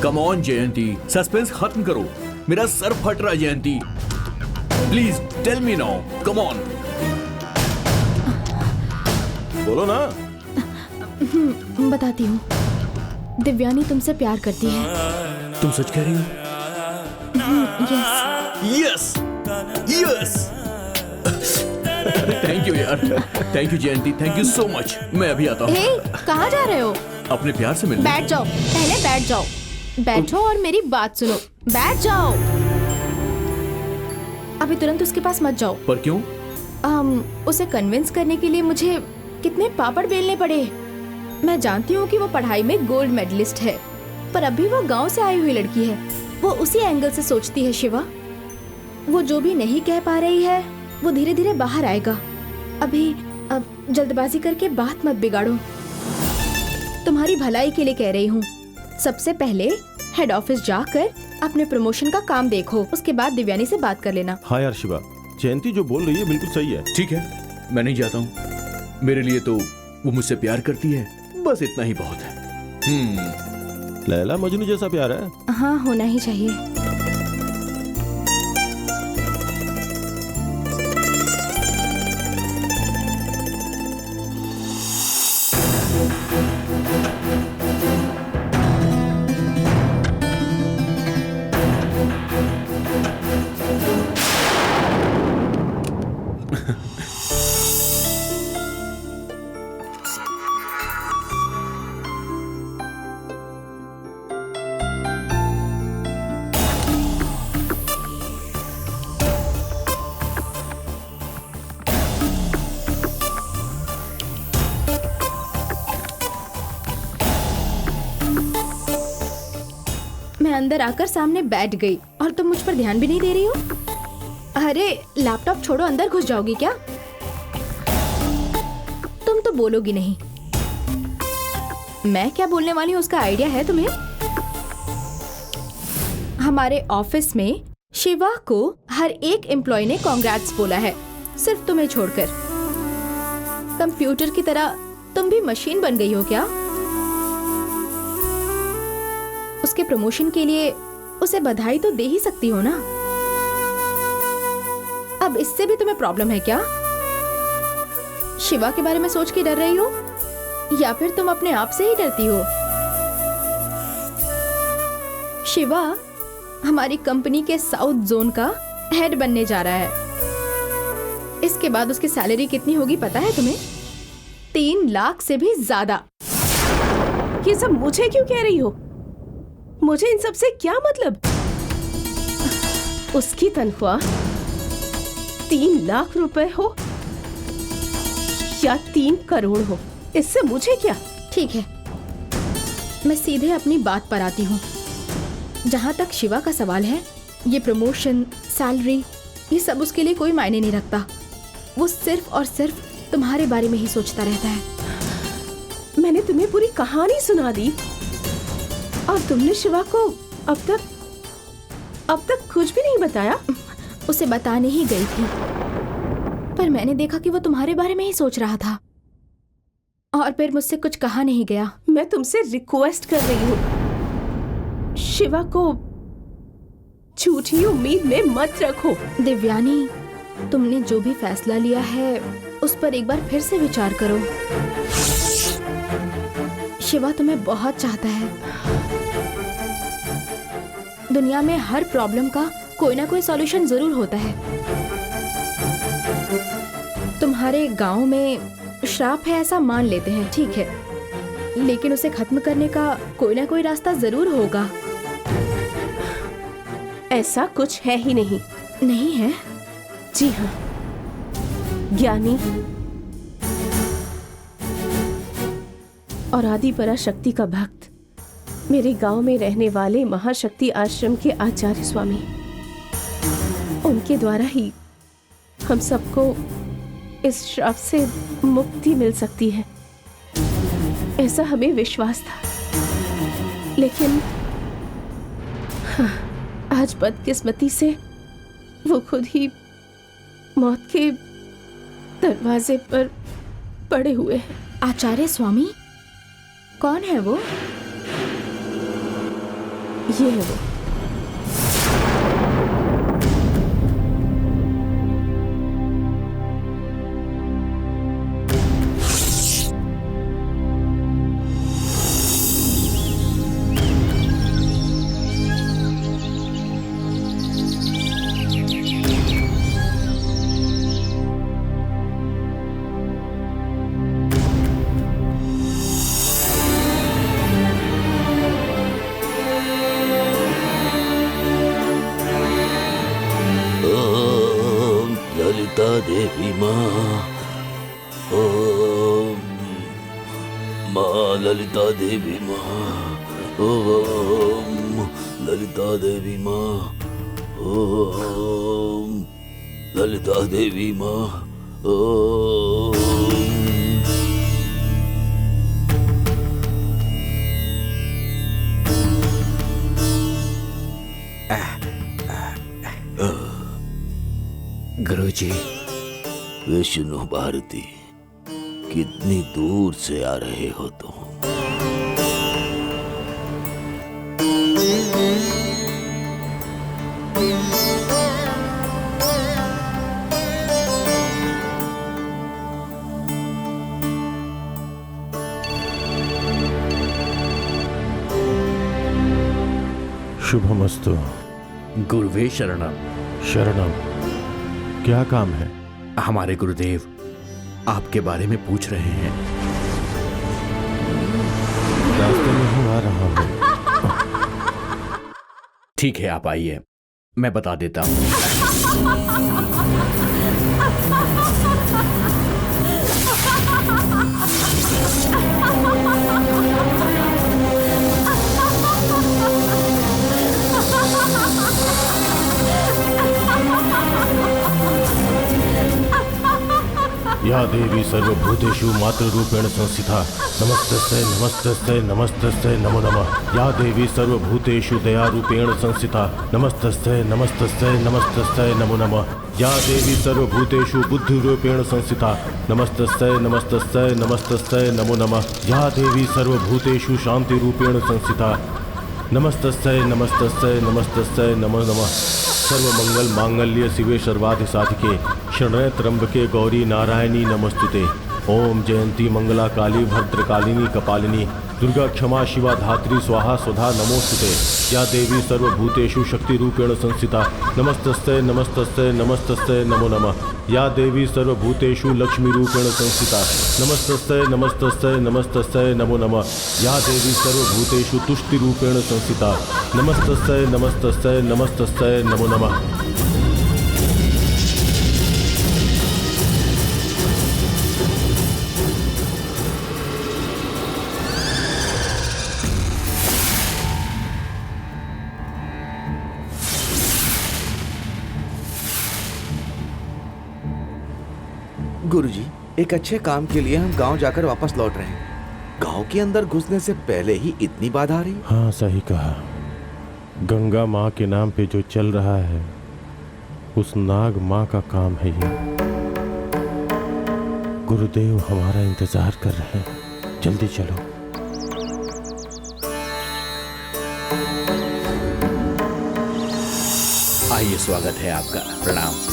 Come on Jayanti, suspense खत्म करो, मेरा सर फट रहा है Jayanti. Please tell me now, come on. बोलो ना। बताती हूँ, दिव्यानी तुमसे प्यार करती है। तुम सच कह रही हो? Yes yes. थैंक यू यार, thank you Jayanti, thank you so much. मैं अभी आता हूँ। कहाँ जा रहे हो? अपने प्यार से मिलने। बैठ जाओ, पहले बैठ जाओ। बैठो और मेरी बात सुनो। बैठ जाओ। अभी तुरंत उसके पास मत जाओ। पर क्यों? उसे कन्विंस करने के लिए मुझे कितने पापड़ बेलने पड़े। मैं जानती हूँ कि वो पढ़ाई में गोल्ड मेडलिस्ट है, पर अभी वो गांव से आई हुई लड़की है। वो उसी एंगल से सोचती है शिवा। वो जो भी नहीं कह पा रही है वो धीरे धीरे बाहर आएगा। अब जल्दबाजी करके बात मत बिगाड़ो। तुम्हारी भलाई के लिए कह रही हूँ। सबसे पहले हेड ऑफिस जाकर अपने प्रमोशन का काम देखो, उसके बाद दिव्यानी से बात कर लेना। हाँ यार शिवा, जयंती जो बोल रही है बिल्कुल सही है। ठीक है, मैं नहीं जाता हूँ। मेरे लिए तो वो मुझसे प्यार करती है, बस इतना ही बहुत है। लैला मजनू जैसा प्यार है। हाँ, होना ही चाहिए। मैं अंदर आकर सामने बैठ गई और तुम मुझ पर ध्यान भी नहीं दे रही हो। अरे लैपटॉप छोड़ो, अंदर घुस जाओगी क्या? तुम तो बोलोगी नहीं। मैं क्या बोलने वाली हूँ उसका आइडिया है तुम्हें? हमारे ऑफिस में शिवा को हर एक एम्प्लॉय ने कांग्रेट्स बोला है, सिर्फ तुम्हें छोड़कर। कंप्यूटर की तरह तुम भी मशीन बन गई हो क्या? उसके प्रमोशन के लिए उसे बधाई तो दे ही सकती हो ना। अब इससे भी तुम्हें प्रॉब्लम है क्या? शिवा के बारे में सोच के डर रही हो या फिर तुम अपने आप से ही डरती हो? शिवा हमारी कंपनी के साउथ जोन का हेड बनने जा रहा है। इसके बाद उसकी सैलरी कितनी होगी पता है तुम्हें? 3 लाख से भी ज्यादा। ये सब मुझे क्यों कह रही हो? मुझे इन सब से क्या मतलब? उसकी तनख्वाह 3 लाख रुपए हो या 3 करोड़ हो, इससे मुझे क्या? ठीक है, मैं सीधे अपनी बात पर आती हूँ। जहाँ तक शिवा का सवाल है, ये प्रमोशन, सैलरी, ये सब उसके लिए कोई मायने नहीं रखता। वो सिर्फ और सिर्फ तुम्हारे बारे में ही सोचता रहता है। मैंने तुम्हें पूरी कहानी सुना दी और तुमने शिवा को अब तक कुछ भी नहीं बताया। उसे बताने ही गई थी, पर मैंने देखा कि वो तुम्हारे बारे में ही सोच रहा था और फिर मुझसे कुछ कहा नहीं गया। मैं तुमसे रिक्वेस्ट कर रही हूँ, शिवा को झूठी उम्मीद में मत रखो। दिव्यानी, तुमने जो भी फैसला लिया है उस पर एक बार फिर से विचार करो। शिवा तुम्हें बहुत चाहता है। दुनिया में हर प्रॉब्लम का कोई ना कोई सॉल्यूशन जरूर होता है। तुम्हारे गांव में श्राप है ऐसा मान लेते हैं, ठीक है, लेकिन उसे खत्म करने का कोई ना कोई रास्ता जरूर होगा। ऐसा कुछ है ही नहीं। नहीं है? जी हाँ, ज्ञानी और आदि पराशक्ति का भक्त, मेरे गांव में रहने वाले महाशक्ति आश्रम के आचार्य स्वामी, उनके द्वारा ही हम सबको इस श्राप से मुक्ति मिल सकती है, ऐसा हमें विश्वास था। लेकिन हाँ, आज बदकिस्मती से वो खुद ही मौत के दरवाजे पर पड़े हुए हैं। आचार्य स्वामी? कौन है वो? ये है वो। ओम ललिता देवी माँ, ओम माँ ललिता देवी माँ, ओम ललिता देवी माँ, ओम ललिता देवी माँ, ओम। गुरुजी, विष्णु भारती, कितनी दूर से आ रहे हो तुम? शुभमस्तु। गुरुवे शरणम। शरणम। क्या काम है? हमारे गुरुदेव आपके बारे में पूछ रहे हैं। रास्ते में हूँ, आ रहा हूँ। ठीक है, आप आइए, मैं बता देता हूँ। या देवी सर्वभूतेषु मातृरूपेण संस्थिता नमस्तस्यै नमस्तस्यै नमस्तस्यै नमो नमः। या देवी सर्वभूतेषु दयारूपेण संस्थिता नमस्तस्यै नमस्तस्यै नमस्तस्यै नमो नमः। या देवी सर्वभूतेषु बुद्धिरूपेण संस्थिता नमस्तस्यै नमस्तस्यै नमस्तस्यै नमो नमः। या देवी सर्वभूतेषु शांतिरूपेण संस्थिता नमस्तस्यै नमस्तस्यै नमस्तस्यै नमो नमः। सर्वमंगल मांगल्य शिवे सर्वाधि साधिके शरण्ये त्र्यंबके गौरी नारायणी नमस्तुते। ओम जयंती मंगला काली भद्रकालिनी कपालिनी दुर्गा क्षमा शिवा धात्री स्वाहा स्वधा नमोस्तुते। या देवी सर्वभूतेषु शक्ति रूपेण संस्थिता नमस्तस्यै नमस्तस्यै नमस्तस्यै नमो नमः। या देवी सर्वभूतेषु लक्ष्मी रूपेण संस्थिता नमस्तस्यै नमस्तस्यै नमस्तस्यै नमो नमः। या देवी सर्वभूतेषु तुष्टि रूपेण संस्थिता नमस्तस्यै नमस्तस्यै नमस्तस्यै नमो नमः। गुरुजी, एक अच्छे काम के लिए हम गांव जाकर वापस लौट रहे हैं। गांव के अंदर घुसने से पहले ही इतनी बाधा आ रही। हाँ, सही कहा। गंगा माँ के नाम पे जो चल रहा है उस नाग माँ का काम है ये। गुरुदेव हमारा इंतजार कर रहे हैं, जल्दी चलो। आइए, स्वागत है आपका। प्रणाम।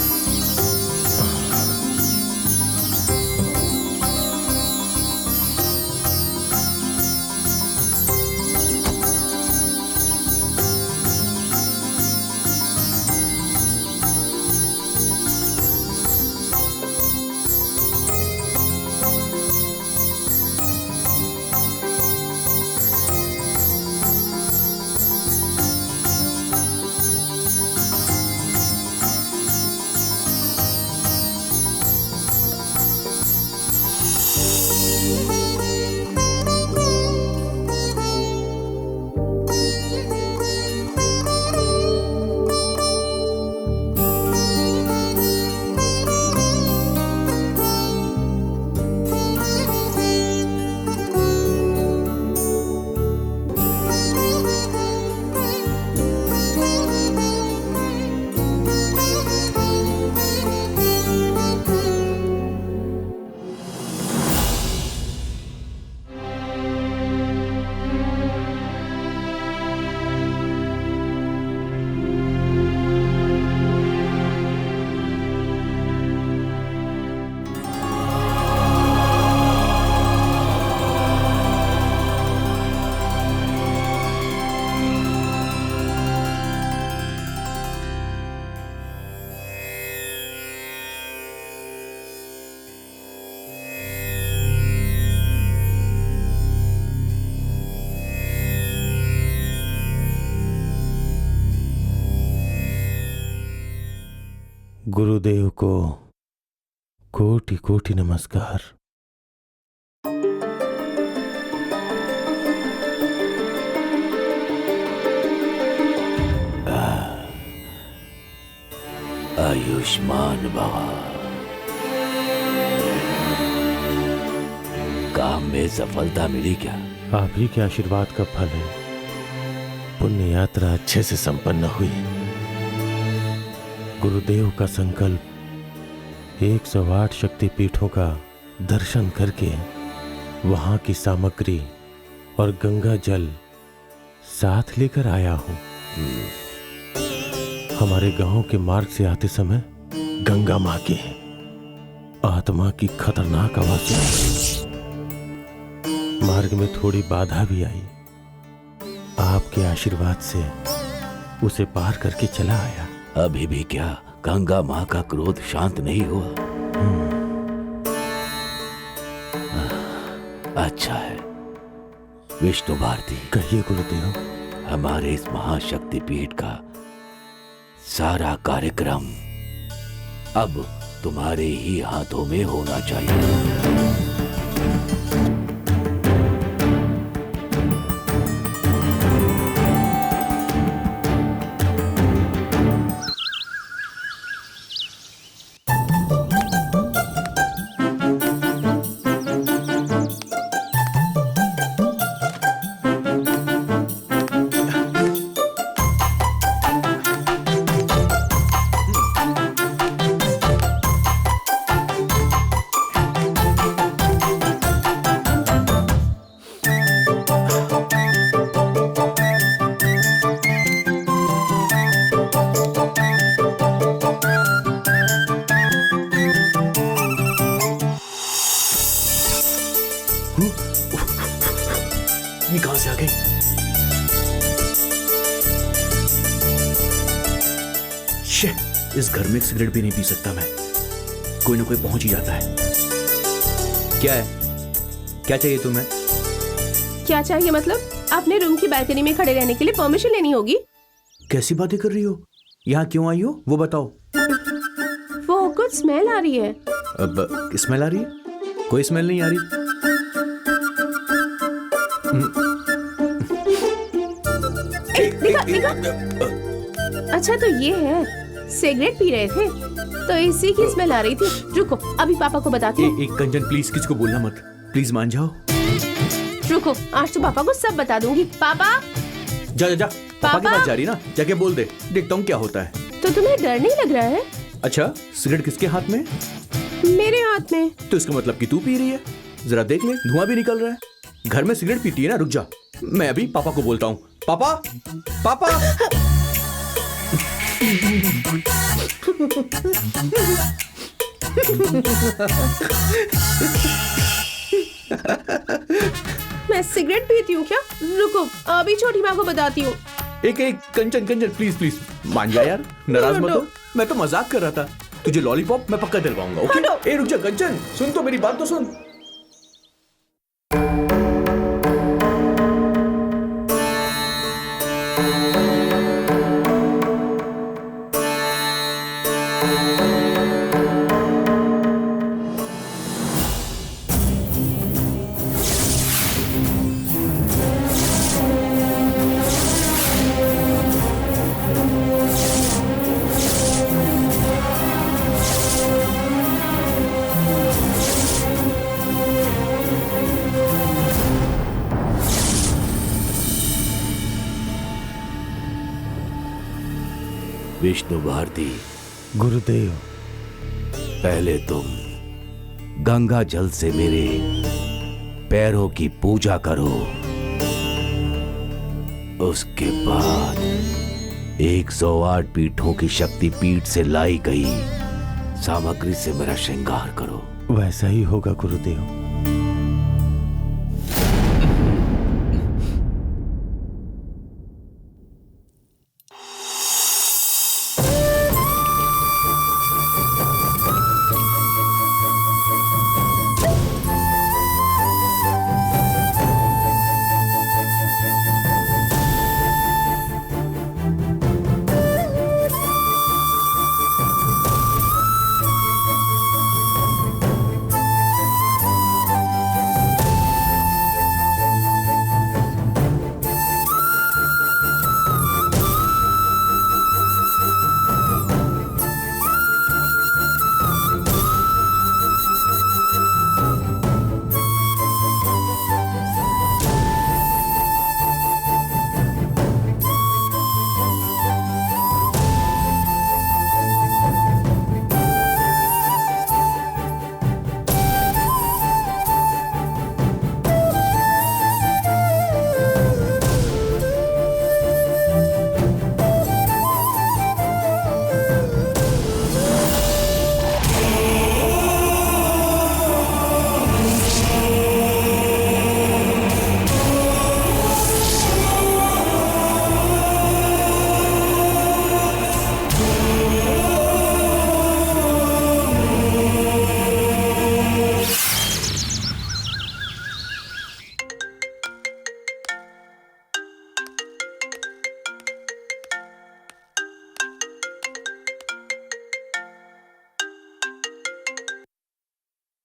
गुरुदेव को कोटि कोटि नमस्कार। आयुष्मान भव। काम में सफलता मिली क्या? आप ही के आशीर्वाद का फल है। पुण्य यात्रा अच्छे से संपन्न हुई। गुरुदेव का संकल्प 108 शक्तिपीठों का दर्शन करके वहां की सामग्री और गंगा जल साथ लेकर आया हूं। हमारे गांव के मार्ग से आते समय गंगा मां की आत्मा की खतरनाक आवाज सुनी। मार्ग में थोड़ी बाधा भी आई। आपके आशीर्वाद से उसे पार करके चला आया। अभी भी क्या गंगा माँ का क्रोध शांत नहीं हुआ? अच्छा है विष्णु भारती। कहिए गुरुदेव। हमारे इस महाशक्तिपीठ का सारा कार्यक्रम अब तुम्हारे ही हाथों में होना चाहिए। ये कहां से आ गई? शे, इस घर में एक सिगरेट भी नहीं पी सकता मैं। कोई ना कोई पहुंच ही जाता है। क्या है? क्या चाहिए तुम्हें? क्या चाहिए मतलब? अपने रूम की बालकनी में खड़े रहने के लिए परमिशन लेनी होगी। कैसी बातें कर रही हो? यहाँ क्यों आई हो वो बताओ। वो कुछ स्मेल आ रही है। अब स्मेल आ रही है? कोई स्मेल नहीं आ रही। अच्छा तो ये है, सिगरेट पी रहे थे तो इसी की स्मेल आ रही थी। रुको अभी पापा को बताती हूँ। एक कंचन प्लीज किसी को बोलना मत। प्लीज मान जाओ। रुको आज तो पापा को सब बता दूंगी। पापा जा जा जा। पापा के पास जा रही ना, जाके बोल दे। देखता हूँ क्या होता है। तो तुम्हें डर नहीं लग रहा है? अच्छा सिगरेट किसके हाथ में? मेरे हाथ में। तो इसका मतलब कि तू पी रही है। जरा देख ले, धुआं भी निकल रहा है। घर में सिगरेट पीती है ना? रुक जा, मैं अभी पापा को बोलता हूँ। पापा पापा मैं सिगरेट पीती हूँ क्या? रुको अभी छोटी माँ को बताती हूँ। एक कंचन कंचन प्लीज प्लीज मान जा यार, नाराज मत हो। मैं तो मजाक कर रहा था। तुझे लॉलीपॉप मैं पक्का दिलवाऊंगा। ओके? ए रुक जा कंचन, सुन तो मेरी बात तो सुन। विष्णु भारती। गुरुदेव। पहले तुम गंगा जल से मेरे पैरों की पूजा करो, उसके बाद 108 पीठों की शक्ति पीठ से लाई गई सामग्री से मेरा श्रृंगार करो। वैसा ही होगा गुरुदेव।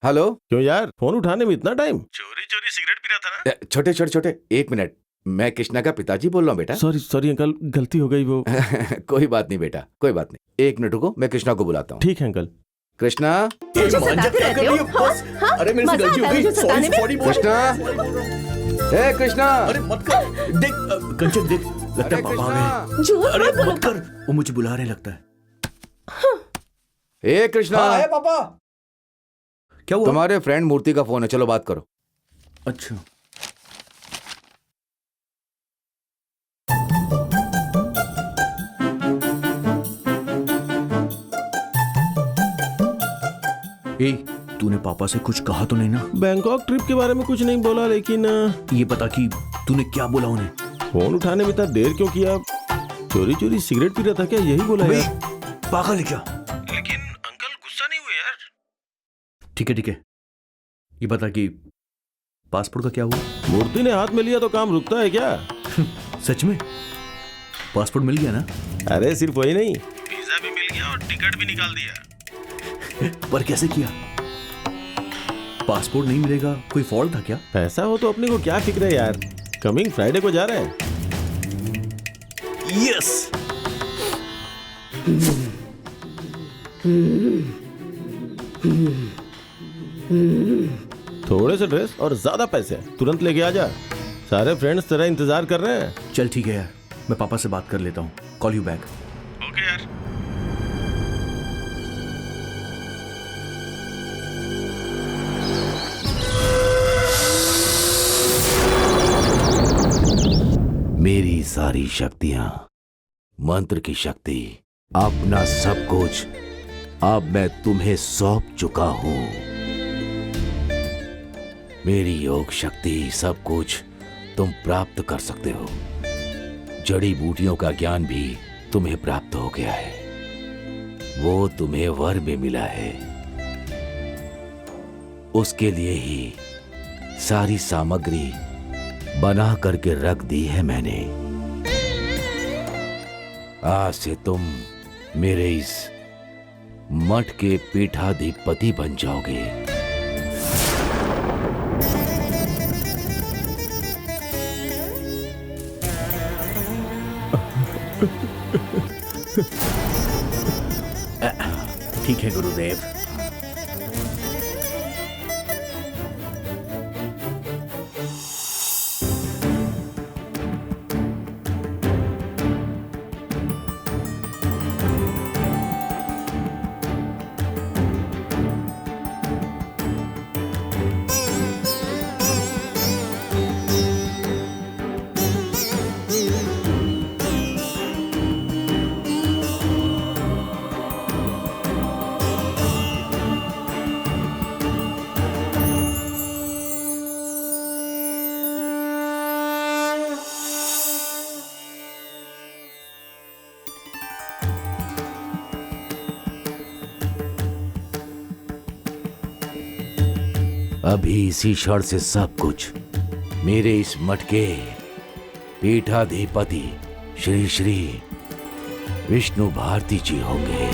हेलो। क्यों यार, फोन उठाने में इतना टाइम? चोरी चोरी सिगरेट पी रहा था ना। छोटे छोटे छोटे, एक मिनट। मैं कृष्णा का पिताजी बोल रहा हूँ बेटा। सॉरी सॉरी अंकल, गलती हो गई वो। कोई बात नहीं बेटा, कोई बात नहीं। एक मिनट रुको, मैं कृष्णा को बुलाता हूँ। ठीक है अंकल। कृष्णा। मुझे सताते रहते हो? हाँ? अरे मेरे से मजा गलती हो आता है गई। मुझे सताने में? सॉरी कृष्णा, हे कृष्णा। अरे मत कर, देख कंचन देख, लगता है पापा आ गए। झूठ अरे मत बोलो। मत कर, वो मुझे बुला रहे लगता है। हे कृष्णा। हाँ, पापा। क्या हुआ? तुम्हारे फ्रेंड मूर्ति का फोन है, चलो बात करो। अच्छा। ए, तूने पापा से कुछ कहा तो नहीं ना? बैंकॉक ट्रिप के बारे में कुछ नहीं बोला, लेकिन ये बता कि तूने क्या बोला उन्हें? फोन उठाने में इतना देर क्यों किया? चोरी चोरी सिगरेट पी रहा था क्या, यही बोला यार? पागल है क्या? लेकिन अंकल गुस्सा नहीं हुए यार? ठीक है। ये बता कि पासपोर्ट का क्या हुआ? मूर्ति ने हाथ में लिया तो काम रुकता है क्या? सच में पासपोर्ट मिल गया ना? अरे सिर्फ वही नहीं, वीजा भी मिल गया और टिकट भी निकाल दिया। पर कैसे किया? पासपोर्ट नहीं मिलेगा, कोई फॉल्ट था क्या? पैसा हो तो अपने को क्या फिक्र है यार। कमिंग फ्राइडे को जा रहे हैं। यस। थोड़े से ड्रेस और ज्यादा पैसे तुरंत लेके आ जा। सारे फ्रेंड्स तेरा इंतजार कर रहे हैं। चल ठीक है यार, मैं पापा से बात कर लेता हूँ। Call you back. ओके यार। मेरी सारी शक्तियां, मंत्र की शक्ति, अपना सब कुछ अब मैं तुम्हें सौंप चुका हूं। मेरी योग शक्ति सब कुछ तुम प्राप्त कर सकते हो। जड़ी बूटियों का ज्ञान भी तुम्हें प्राप्त हो गया है, वो तुम्हें वर में मिला है। उसके लिए ही सारी सामग्री बना करके रख दी है मैंने। आज से तुम मेरे इस मठ के पीठाधिपति बन जाओगे। ठीक है गुरुदेव। अभी इसी क्षण से सब कुछ मेरे इस मठ के पीठाधिपति श्री श्री विष्णु भारती जी होंगे।